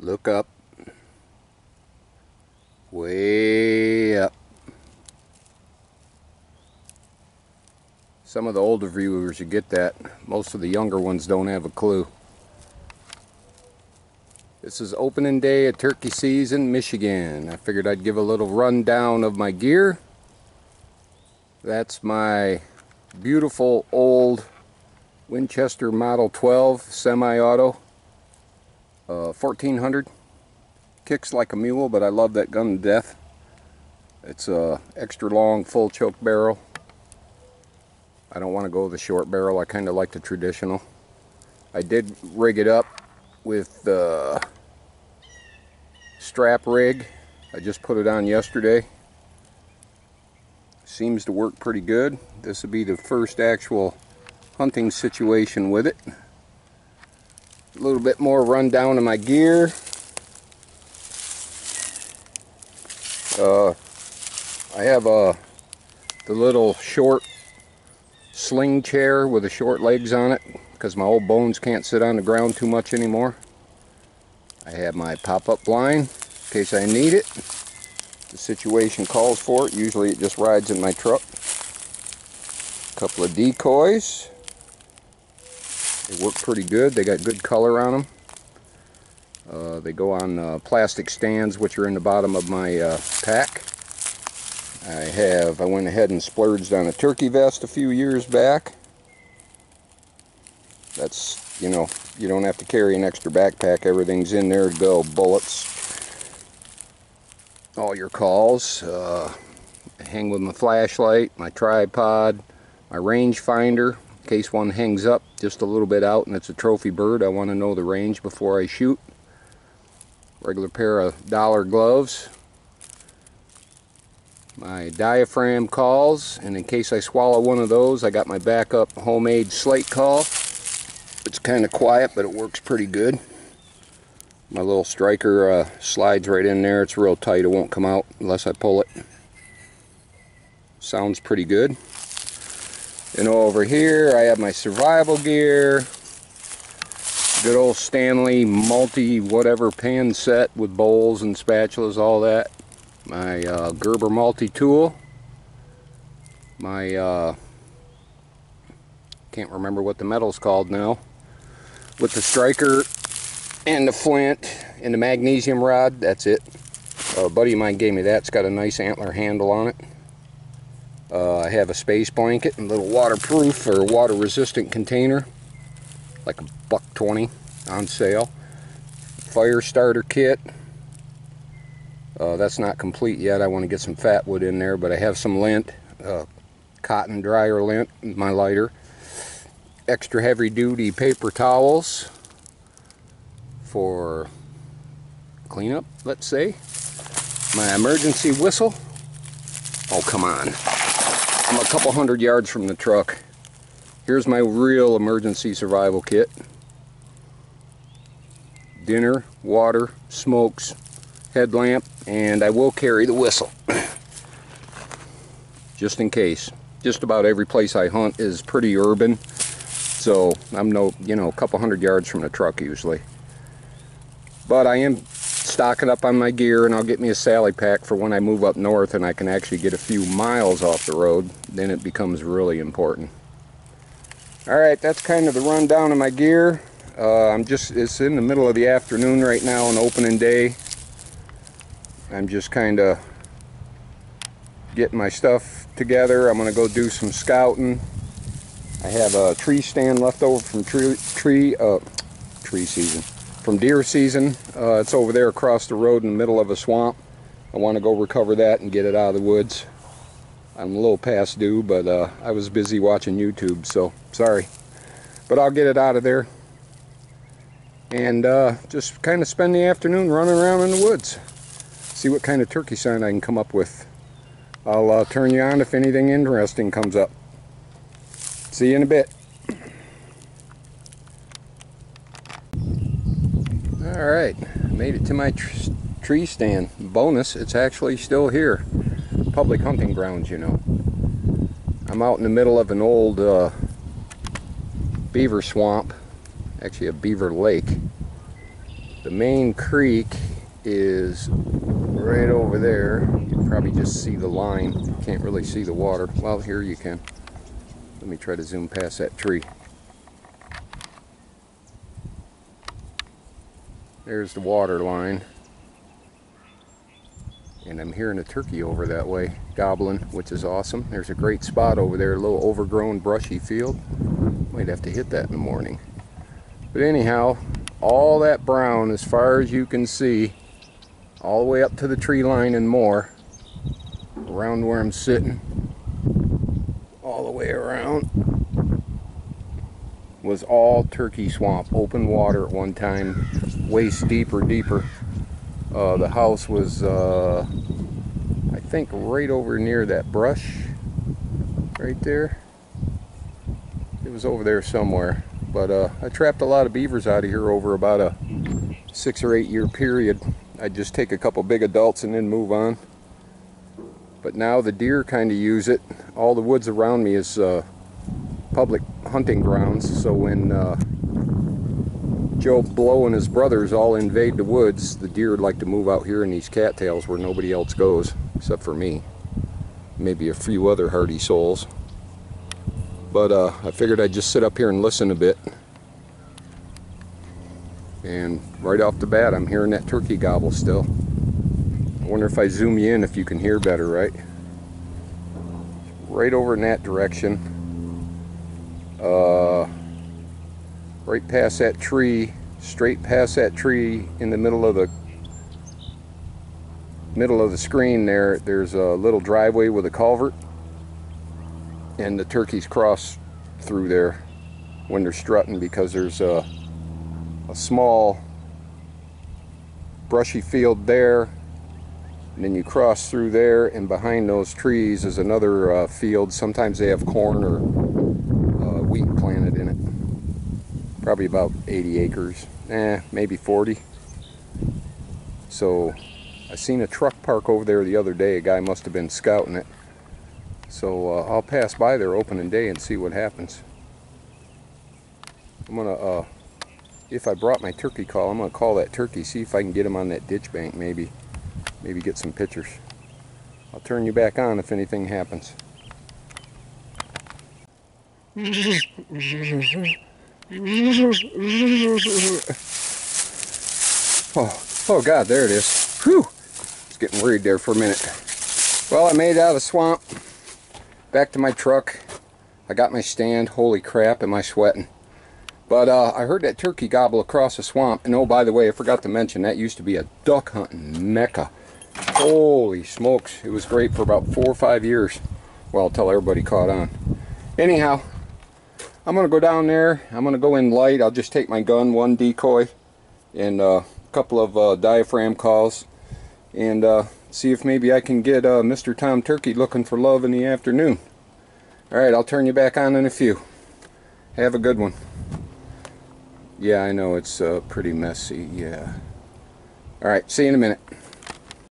Look up. Way up. Some of the older viewers, you get that. Most of the younger ones don't have a clue. This is opening day of turkey season, Michigan. I figured I'd give a little rundown of my gear. That's my beautiful old Winchester Model 12 semi-auto. 1400. Kicks like a mule, but I love that gun to death. It's a extra long full choke barrel. I don't want to go with the short barrel. I kind of like the traditional. I did rig it up with the strap rig. I just put it on yesterday. Seems to work pretty good. This would be the first actual hunting situation with it. A little bit more rundown of my gear. I have the little short sling chair with the short legs on it because my old bones can't sit on the ground too much anymore. I have my pop-up blind in case I need it. The situation calls for it. Usually it just rides in my truck. A couple of decoys. They work pretty good. They got good color on them. They go on plastic stands which are in the bottom of my pack. I went ahead and splurged on a turkey vest a few years back. That's, you know, you don't have to carry an extra backpack. Everything's in there to go. Bullets, all your calls. I hang with my flashlight, my tripod, my range finder. In case one hangs up just a little bit out and it's a trophy bird, I want to know the range before I shoot. Regular pair of dollar gloves. My diaphragm calls, and in case I swallow one of those, I got my backup homemade slate call. It's kind of quiet, but it works pretty good. My little striker slides right in there. It's real tight. It won't come out unless I pull it. Sounds pretty good. And over here, I have my survival gear. Good old Stanley multi-whatever pan set with bowls and spatulas, all that. My Gerber multi-tool. My, can't remember what the metal's called now. With the striker and the flint and the magnesium rod, that's it. A buddy of mine gave me that. It's got a nice antler handle on it. I have a space blanket and a little waterproof or water resistant container. Like a $1.20 on sale. Fire starter kit. That's not complete yet. I want to get some fat wood in there, but I have some lint, cotton dryer lint in my lighter. Extra heavy duty paper towels for cleanup, let's say. My emergency whistle. Oh, come on. I'm a couple hundred yards from the truck. Here's my real emergency survival kit. Dinner, water, smokes, headlamp, and I will carry the whistle. Just in case. Just about every place I hunt is pretty urban. So I'm a couple hundred yards from the truck usually. But I am stocking up on my gear, and I'll get me a Sally pack for when I move up north and I can actually get a few miles off the road. Then it becomes really important. Alright, that's kind of the rundown of my gear. It's in the middle of the afternoon right now, an opening day. I'm just kind of getting my stuff together. I'm going to go do some scouting. I have a tree stand left over from from deer season. It's over there across the road in the middle of a swamp. I want to go recover that and get it out of the woods. I'm a little past due, but I was busy watching YouTube, so sorry. But I'll get it out of there. And just kind of spend the afternoon running around in the woods. See what kind of turkey sign I can come up with. I'll turn you on if anything interesting comes up. See you in a bit. Alright, made it to my tree stand. Bonus, it's actually still here. Public hunting grounds, you know. I'm out in the middle of an old beaver swamp. Actually a beaver lake. The main creek is right over there. You can probably just see the line. You can't really see the water. Well, here you can. Let me try to zoom past that tree. There's the water line. And I'm hearing a turkey over that way, gobbling, which is awesome. There's a great spot over there, a little overgrown, brushy field. Might have to hit that in the morning. But anyhow, all that brown, as far as you can see, all the way up to the tree line and more, around where I'm sitting, all the way around, was all turkey swamp, open water at one time, waist deep or deeper. The house was, I think, right over near that brush, right there. It was over there somewhere. But I trapped a lot of beavers out of here over about a 6 or 8 year period. I'd just take a couple big adults and then move on. But now the deer kind of use it. All the woods around me is public hunting grounds, so when Joe Blow and his brothers all invade the woods, the deer would like to move out here in these cattails where nobody else goes, except for me. Maybe a few other hardy souls. But I figured I'd just sit up here and listen a bit. And right off the bat, I'm hearing that turkey gobble still. I wonder if I zoom you in if you can hear better, right? Right over in that direction. Right past that tree, straight past that tree, in the middle of the screen there, there's a little driveway with a culvert, and the turkeys cross through there when they're strutting, because there's a small brushy field there, and then you cross through there, and behind those trees is another field. Sometimes they have corn or wheat planted in it. Probably about 80 acres, maybe 40. So I seen a truck park over there the other day. A guy must have been scouting it. So I'll pass by there opening day and see what happens. I'm gonna, if I brought my turkey call, I'm gonna call that turkey, see if I can get him on that ditch bank, maybe get some pictures. I'll turn you back on if anything happens. Oh God, there it is. Whew! I was getting worried there for a minute. Well, I made it out of the swamp. Back to my truck. I got my stand. Holy crap, am I sweating. But I heard that turkey gobble across the swamp. And oh, by the way, I forgot to mention, that used to be a duck hunting mecca. Holy smokes. It was great for about 4 or 5 years. Well, until everybody caught on. Anyhow, I'm going to go down there. I'm going to go in light. I'll just take my gun, one decoy, and a couple of diaphragm calls, and see if maybe I can get Mr. Tom Turkey looking for love in the afternoon. Alright, I'll turn you back on in a few. Have a good one. Yeah, I know it's pretty messy, yeah. Alright, see you in a minute.